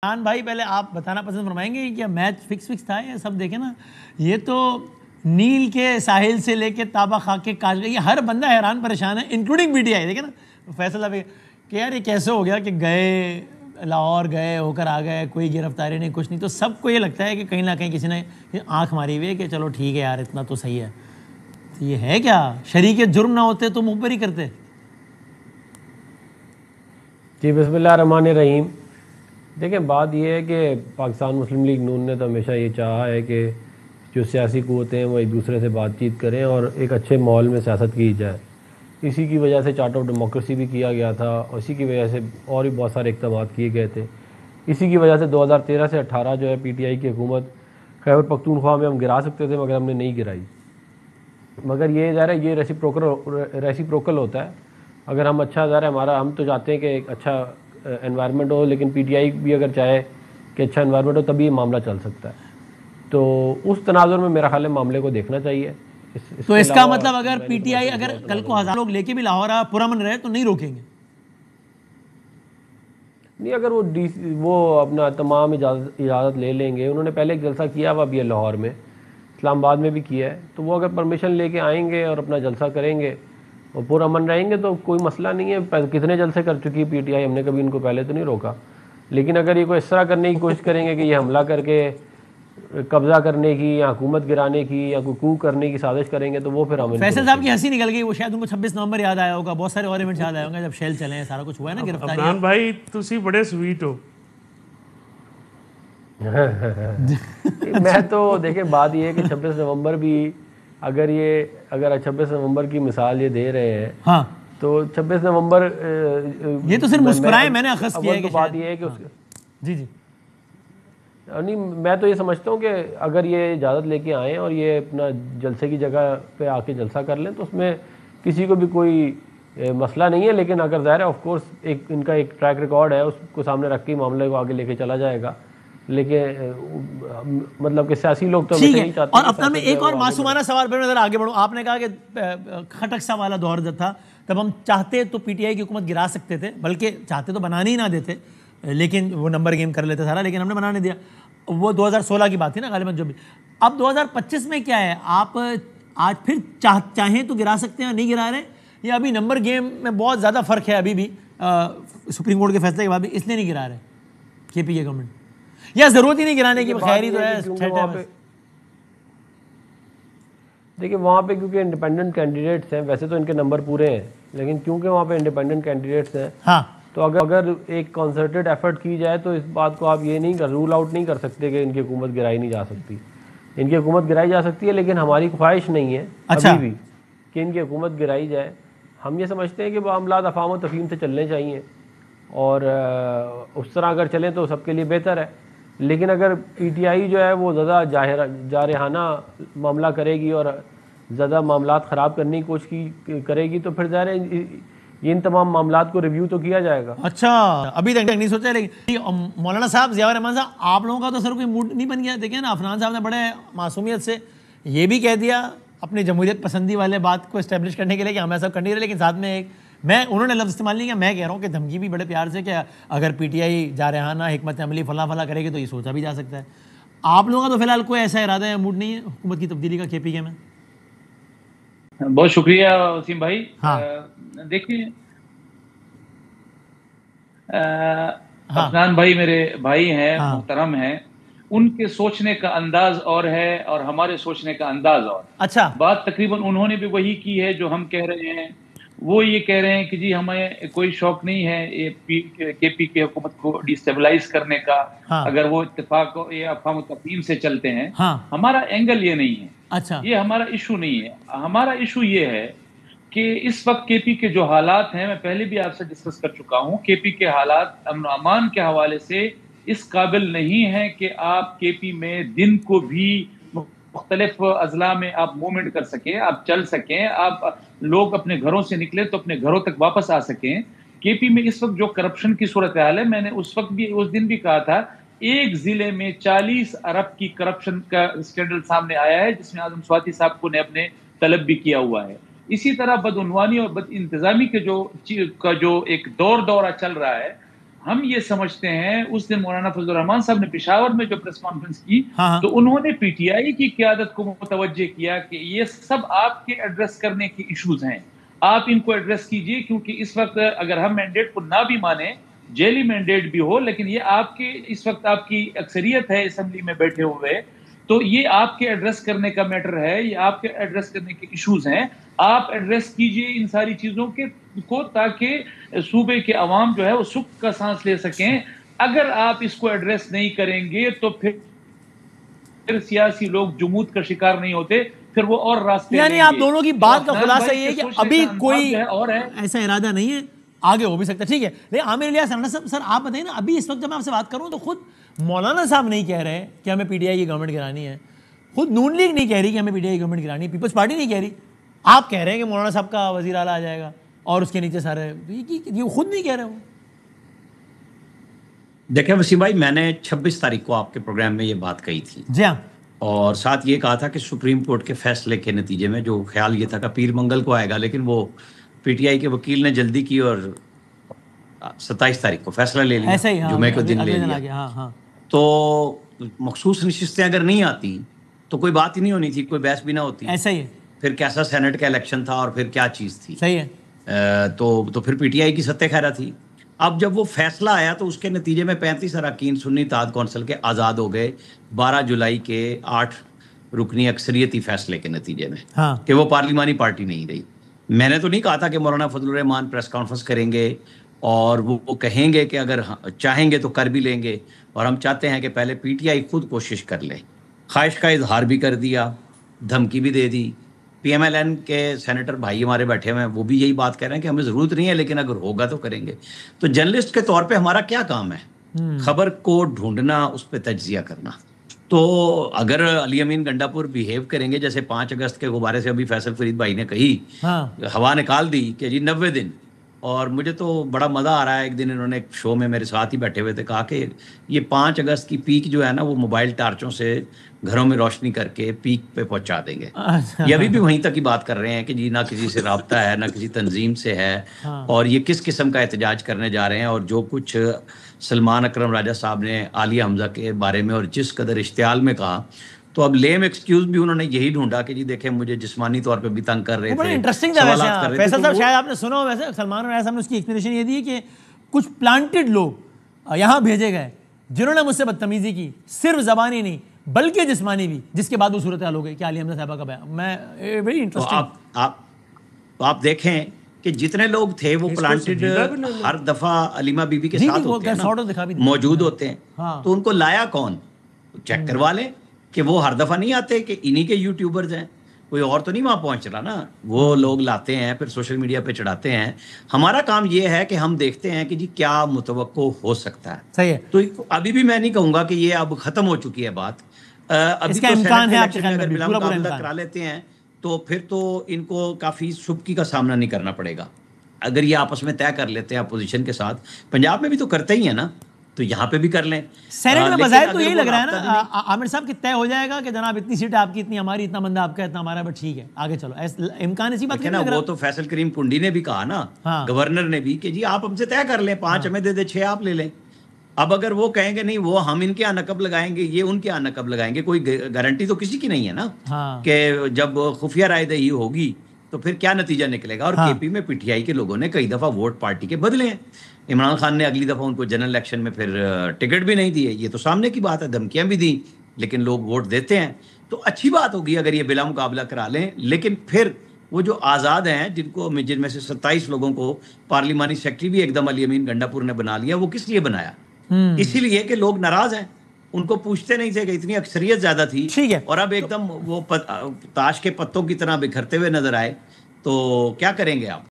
عمران بھائی پہلے آپ بتانا پسند فرمائیں گے کہ کیا میچ فکس تھا؟ یہ سب دیکھیں نا، یہ تو نیل کے ساحل سے لے کے تابا خاک کے کاج، یہ ہر بندہ حیران پریشان ہے انکلوڈنگ میڈیا. دیکھیں نا فیصل صاحب کہ یار یہ کیسے ہو گیا کہ گئے لاہور گئے ہو کر آ گئے، کوئی گرفتاری نہیں کچھ نہیں. تو سب کو یہ لگتا ہے کہ کہیں نہ کہیں کسی نے آنکھ ماری ہوئی ہے کہ چلو ٹھیک ہے یار اتنا تو صحیح ہے. تو یہ ہے کیا شریک جرم نہ ہوتے تو منہ پر ہی کرتے؟ جی بسم اللہ الرحمن الرحیم. دیکھیں بات یہ ہے کہ پاکستان مسلم لیگ نون نے تو ہمیشہ یہ چاہا ہے کہ جو سیاسی قوتیں ہیں وہ ایک دوسرے سے بات چیت کریں اور ایک اچھے ماحول میں سیاست کی جائے. اسی کی وجہ سے چارٹ آف ڈیموکریسی بھی کیا گیا تھا اور اسی کی وجہ سے اور بھی بہت سارے اقدامات کیے گئے تھے. اسی کی وجہ سے 2013 سے 18 جو ہے پی ٹی آئی کی حکومت خیبر پختونخوا میں ہم گرا سکتے تھے مگر ہم نے نہیں گرائی. مگر یہ ظاہر ہے یہ ریسیپروکل ہوتا ہے. اگر ہم اچھا ظاہر ہے ہم تو چاہتے ہیں کہ ایک اچھا انوائرمنٹ ہو، لیکن پی ٹی آئی بھی اگر چاہے کہ اچھا انوائرمنٹ ہو تبھی یہ معاملہ چل سکتا ہے. تو اس تناظر میں میرا خیال ہے معاملے کو دیکھنا چاہیے. تو اس کا مطلب اگر پی ٹی آئی اگر کل کو 1000 لوگ لے کے بھی لاہور پرامن رہے تو نہیں روکیں گے؟ نہیں، اگر وہ اپنا تمام اجازت لے لیں گے. انہوں نے پہلے ایک جلسہ کیا ہوا بھی ہے لاہور میں، اسلام آباد میں بھی کیا ہے. تو وہ اگر پرمیشن لے کے آئیں گے اور اپنا جلسہ کریں گے اور پرامن رہیں گے تو کوئی مسئلہ نہیں ہے. کتنے جلسے کر چکی ہے پی ٹی آئی، ہم نے کبھی ان کو پہلے تو نہیں روکا. لیکن اگر یہ کوئی اس طرح کرنے کی کوشش کریں گے کہ یہ حملہ کر کے قبضہ کرنے کی یا حکومت گرانے کی یا کوئی کو کرنے کی سازش کریں گے تو وہ پھر ہم فیصل صاحب کی ہنسی نکل گئی. وہ شاید ان کو 26 نومبر یاد آیا ہوگا، بہت سارے اور ایونٹس یاد آئے ہوں گے جب شیل چلے ہیں، سارا کچھ ہوا ہے نا گرفتاری. عمران بھائی تسی بڑے سویٹ ہو. میں تو دیکھیں بات یہ ہے کہ 26 نومبر بھی اگر 26 نومبر کی مثال یہ دے رہے ہیں ہاں تو 26 نومبر یہ تو صرف مسکرائے میں نے اخذ کیا ہے کہ بات یہ ہے کہ جی نہیں، میں تو یہ سمجھتا ہوں کہ اگر یہ اجازت لے کے آئیں اور یہ اپنا جلسے کی جگہ پہ آ کے جلسہ کر لیں تو اس میں کسی کو بھی کوئی مسئلہ نہیں ہے. لیکن اگر ظاہر ہے آف کورس ان کا ایک ٹریک ریکارڈ ہے، اس کو سامنے رکھ کے معاملے کو آگے لے کے چلا جائے گا. لیکن مطلب کہ سیاسی لوگ تو ہمیشہ نہیں چاہتے. اور اپنا میں ایک اور معصومانہ سوال پہ نظر آگے بڑھوں. آپ نے کہا کہ کھٹک سا والا دور جب تھا تب ہم چاہتے تو پی ٹی آئی کی حکومت گرا سکتے تھے، بلکہ چاہتے تو بنانے ہی نہ دیتے، لیکن وہ نمبر گیم کر لیتے سارا، لیکن ہم نے بنانے دیا. وہ 2016 کی بات تھی نا غالباً جو بھی. اب 2025 میں کیا ہے؟ آپ آج پھر چاہیں تو گرا سکتے ہیں، نہیں گرا رہے، یا ابھی نمبر گیم میں بہت زیادہ فرق ہے ابھی بھی سپریم کورٹ کے فیصلے کے بعد بھی، اس لیے نہیں گرا رہے کے پی کے گورنمنٹ، یا ضرورت ہی نہیں گرانے کی؟ خیری تو ہے. دیکھیں وہاں پہ کیونکہ انڈیپینڈنٹ کینڈیڈیٹس ہیں، ویسے تو ان کے نمبر پورے ہیں لیکن کیونکہ وہاں پہ انڈیپینڈنٹ کینڈیڈیٹس ہیں ہاں تو اگر ایک کنسرٹڈ ایفرٹ کی جائے تو اس بات کو آپ یہ نہیں رول آؤٹ نہیں کر سکتے کہ ان کی حکومت گرائی نہیں جا سکتی. ان کی حکومت گرائی جا سکتی ہے، لیکن ہماری خواہش نہیں ہے ابھی بھی کہ ان کی حکومت گرائی جائے. ہم یہ سمجھتے ہیں کہ معاملات افہام و تفہیم سے چلنے چاہیے اور اس طرح اگر چلیں تو سب کے لیے بہتر ہے. لیکن اگر پی ٹی آئی جو ہے وہ زیادہ جارحانہ معاملہ کرے گی اور زیادہ معاملات خراب کرنے کی کوشش کرے گی تو پھر ظاہر ہے ان تمام معاملات کو ریویو تو کیا جائے گا. اچھا ابھی تک نہیں سوچا. لیکن مولانا صاحب ضیاء الرحمن صاحب آپ لوگوں کا تو سر کوئی موڈ نہیں بن گیا؟ دیکھیں نا عفنان صاحب نے بڑے معصومیت سے یہ بھی کہہ دیا اپنی جمہوریت پسندی والے بات کو اسٹیبلش کرنے کے لیے کہ ہم ایسا کر نہیں رہے، لیکن ساتھ میں انہوں نے لفظ استعمال نہیں کیا، میں کہہ رہا ہوں کہ دھمکی بھی بڑے پیار سے کہ اگر پی ٹی آئی جارحانہ حکمت عملی فلاں کرے گی تو یہ سوچا بھی جا سکتا ہے. آپ لوگوں کا تو فی الحال کوئی ایسا ارادہ ہے، موڈ نہیں ہے حکومت کی تبدیلی کا کے پی کے میں؟ بہت شکریہ وسیم بھائی. دیکھیں عفنان بھائی میرے بھائی ہیں، محترم ہیں، ان کے سوچنے کا انداز اور ہے اور ہمارے سوچنے کا انداز اور. اچھا بات تقریباً انہوں نے بھی وہی کی ہے جو ہم کہہ رہے ہیں. وہ یہ کہہ رہے ہیں کہ جی ہمیں کوئی شوق نہیں ہے کے پی کی حکومت کو ڈیسٹیبلائز کرنے کا اگر وہ اتفاق یا افہام و تفہیم سے چلتے ہیں. ہمارا اینگل یہ نہیں ہے. اچھا یہ ہمارا ایشو نہیں ہے. ہمارا ایشو یہ ہے کہ اس وقت کے پی کے جو حالات ہیں، میں پہلے بھی آپ سے ڈسکس کر چکا ہوں، کے پی کے حالات امن و امان کے حوالے سے اس قابل نہیں ہے کہ آپ کے پی میں دن کو بھی مختلف اضلاع میں آپ موومنٹ کر سکیں، آپ چل سکیں، آپ لوگ اپنے گھروں سے نکلے تو اپنے گھروں تک واپس آ سکیں. کے پی میں اس وقت جو کرپشن کی صورتحال ہے، میں نے اس وقت بھی اس دن بھی کہا تھا، ایک ضلع میں 40 ارب کی کرپشن کا اسکینڈل سامنے آیا ہے جس میں اعظم سواتی صاحب کو نے اپنے طلب بھی کیا ہوا ہے. اسی طرح بدعنوانی اور بد انتظامی کے جو ایک دورہ چل رہا ہے. ہم یہ سمجھتے ہیں اس دن مولانا فضل الرحمان صاحب نے پشاور میں جو پریس کانفرنس کی تو انہوں نے پی ٹی آئی کی قیادت کو متوجہ کیا کہ یہ سب آپ کے ایڈریس کرنے کے ایشوز ہیں، آپ ان کو ایڈریس کیجئے، کیونکہ اس وقت اگر ہم مینڈیٹ کو نہ بھی مانیں، جیلی مینڈیٹ بھی ہو، لیکن یہ آپ کے اس وقت آپ کی اکثریت ہے اسمبلی میں بیٹھے ہوئے، تو یہ آپ کے ایڈریس کرنے کا میٹر ہے، یہ آپ کے ایڈریس کرنے کے ایشوز ہیں، آپ ایڈریس کیجئے ان ساری چیزوں کو تاکہ صوبے کے عوام جو ہے وہ سکھ کا سانس لے سکیں۔ اگر آپ اس کو ایڈریس نہیں کریں گے تو پھر سیاسی لوگ جمود کا شکار نہیں ہوتے، پھر وہ اور راستے یعنی آپ دونوں کی بات کا خلاصہ یہ ہے کہ ابھی کوئی اور ہے ایسا ارادہ نہیں ہے، آگے ہو بھی سکتا ہے، ٹھیک ہے۔ لیکن عامر الیاس رانا صاحب، سر آپ بتائیں نا، ابھی اس وقت جب میں آپ سے بات کروں تو خود مولانا صاحب نہیں کہہ رہے کہ ہمیں پی ٹی آئی کی گورنمنٹ گرانی ہے، خود نون لیگ نہیں کہہ رہی کہ ہمیں پی ٹی آئی کی گورنمنٹ گرانی ہے، پیپلز پارٹی نہیں کہہ رہی، آپ کہہ رہے ہیں کہ مولانا صاحب کا وزیر اعلیٰ آ جائے گا اور اس کے نیچے سارے، یہ خود نہیں کہہ رہے وہ۔ دیکھیں وسیم بھائی، میں نے 26 تاریخ کو آپ کے پروگرام میں یہ بات کہی تھی، جی ہاں، اور ساتھ یہ کہا تھا کہ سپریم کورٹ کے فیصلے کے نتیجے میں جو خیال یہ تھا کہ پیر منگل کو آئے گا، لیکن وہ پی ٹی آئی کے وکیل نے جلدی کی اور 27 تاریخ کو فیصلہ لے لیا، ایسا ہی، جمعے کو دن لے لیا۔ ہاں، تو مخصوص نشستیں اگر نہیں آتی تو کوئی بات ہی نہیں ہونی تھی، کوئی بحث بھی نہ ہوتی، ایسا ہی ہے، پھر کیسا سینٹ کا الیکشن تھا اور پھر کیا چیز تھی، صحیح ہے، تو پھر پی ٹی آئی کی ستہ خیرہ تھی۔ اب جب وہ فیصلہ آیا تو اس کے نتیجے میں 35 اراکین سنی اتحاد کونسل کے آزاد ہو گئے 12 جولائی کے 8 رکنی اکثریتی فیصلے کے نتیجے میں، ہاں، کہ وہ پارلیمانی پارٹی نہیں رہی۔ میں نے تو نہیں کہا تھا کہ مولانا فضل الرحمان پریس کانفرنس کریں گے اور وہ کہیں گے کہ اگر چاہیں گے تو کر بھی لیں گے، اور ہم چاہتے ہیں کہ پہلے پی ٹی آئی خود کوشش کر لے، خواہش کا اظہار بھی کر دیا، دھمکی بھی دے دی۔ پی ایم ایل این کے سینیٹر بھائی ہمارے بیٹھے ہوئے ہیں، وہ بھی یہی بات کہہ رہے ہیں کہ ہمیں ضرورت نہیں ہے، لیکن اگر ہوگا تو کریں گے۔ تو جرنلسٹ کے طور پہ ہمارا کیا کام ہے؟ خبر کو ڈھونڈنا، اس پہ تجزیہ کرنا۔ تو اگر علی امین گنڈا پور بیہیو کریں گے جیسے 5 اگست کے غبارے سے ابھی فیصل فرید بھائی نے کہی، ہوا نکال دی کہ جی 90 دن، اور مجھے تو بڑا مزہ آ رہا ہے، ایک دن انہوں نے ایک شو میں میرے ساتھ ہی بیٹھے ہوئے تھے، کہا کہ یہ 5 اگست کی پیک جو ہے نا وہ موبائل ٹارچوں سے گھروں میں روشنی کر کے پیک پہ پہنچا دیں گے۔ یہ ابھی بھی وہیں تک ہی بات کر رہے ہیں کہ جی نہ کسی سے رابطہ ہے، نہ کسی تنظیم سے ہے، اور یہ کس قسم کا احتجاج کرنے جا رہے ہیں۔ اور جو کچھ سلمان اکرم راجہ صاحب نے عالیہ حمزہ کے بارے میں اور جس قدر اشتعال میں کہا، تو اب لیم ایکسکیوز بھی انہوں نے یہی ڈھونڈا کہ جی دیکھیں مجھے جسمانی طور پہ بھی تنگ کر رہے تھے، بڑا انٹرسٹنگ تھا ویسے فیصل صاحب، شاید آپ نے سنا ہو، ویسے سلمان راجہ صاحب نے اس کی ایکسپلینیشن یہ دی کہ کچھ پلانٹڈ لوگ یہاں بھیجے گئے جنہوں نے مجھ سے بدتمیزی کی، صرف زبانی نہیں بلکہ جسمانی بھی، جس کے بعد وہ صورتحال ہو گئی کہ عالیہ حمزہ صاحبہ کا بیان۔ میں ویری انٹرسٹنگ، آپ دیکھیں کہ جتنے لوگ تھے وہ پلانٹڈ ہر دفعہ علیمہ بی بی کے ساتھ ہوتے ہیں، موجود ہوتے ہیں، تو ان کو لایا کون؟ چیک کروا لیں کہ وہ ہر دفعہ نہیں آتے، کہ انہی کے یوٹیوبرز ہیں، کوئی اور تو نہیں وہاں پہنچ رہا نا، وہ لوگ لاتے ہیں پھر سوشل میڈیا پہ چڑھاتے ہیں۔ ہمارا کام یہ ہے کہ ہم دیکھتے ہیں کہ جی کیا متوقع ہو سکتا ہے۔ صحیح ہے، تو ابھی بھی میں نہیں کہوں گا کہ یہ اب ختم ہو چکی ہے بات، ابھی تو امکان ہے آپ کے اگر بلا مقابلہ کرا لیتے ہیں تو پھر تو ان کو کافی سبکی کا سامنا نہیں کرنا پڑے گا۔ اگر یہ آپس میں طے کر لیتے ہیں اپوزیشن کے ساتھ، پنجاب میں بھی تو کرتے ہی ہیں نا، تو یہاں پہ بھی کر لیں۔ سینٹ میں بظاہر تو یہی لگ رہا ہے نا عامر صاحب کہ طے ہو جائے گا کہ جناب اتنی سیٹ آپ کی، اتنی ہماری، اتنا بندہ آپ کا، اتنا ہمارا، بٹ ٹھیک ہے آگے چلو، امکان اسی بات نا۔ وہ تو فیصل کریم کنڈی نے بھی کہا نا، گورنر نے بھی، کہ جی آپ ہم سے طے کر لیں، 5 ہمیں دے دے، 6 آپ لے لیں۔ اب اگر وہ کہیں گے نہیں وہ ہم ان کے یہاں نقب لگائیں گے، یہ ان کے یہاں نقب لگائیں گے، کوئی گارنٹی تو کسی کی نہیں ہے نا کہ جب خفیہ رائے دہی ہوگی تو پھر کیا نتیجہ نکلے گا۔ اور کے پی میں پی ٹی آئی کے لوگوں نے کئی دفعہ ووٹ پارٹی کے بدلے ہیں، عمران خان نے اگلی دفعہ ان کو جنرل الیکشن میں پھر ٹکٹ بھی نہیں دیے، یہ تو سامنے کی بات ہے، دھمکیاں بھی دیں، لیکن لوگ ووٹ دیتے ہیں۔ تو اچھی بات ہوگی اگر یہ بلا مقابلہ کرا لیں، لیکن پھر وہ جو آزاد ہیں جن میں سے 27 لوگوں کو پارلیمانی سیکرٹری بھی ایک دم علی امین گنڈا پور نے بنا لیا، وہ کس لیے بنایا؟ اسی لیے کہ لوگ ناراض ہیں، ان کو پوچھتے نہیں تھے کہ اتنی اکثریت زیادہ تھی، اور اب ایک دم وہ تاش کے پتوں کی طرح بکھرتے ہوئے نظر آئے، تو کیا کریں گے آپ؟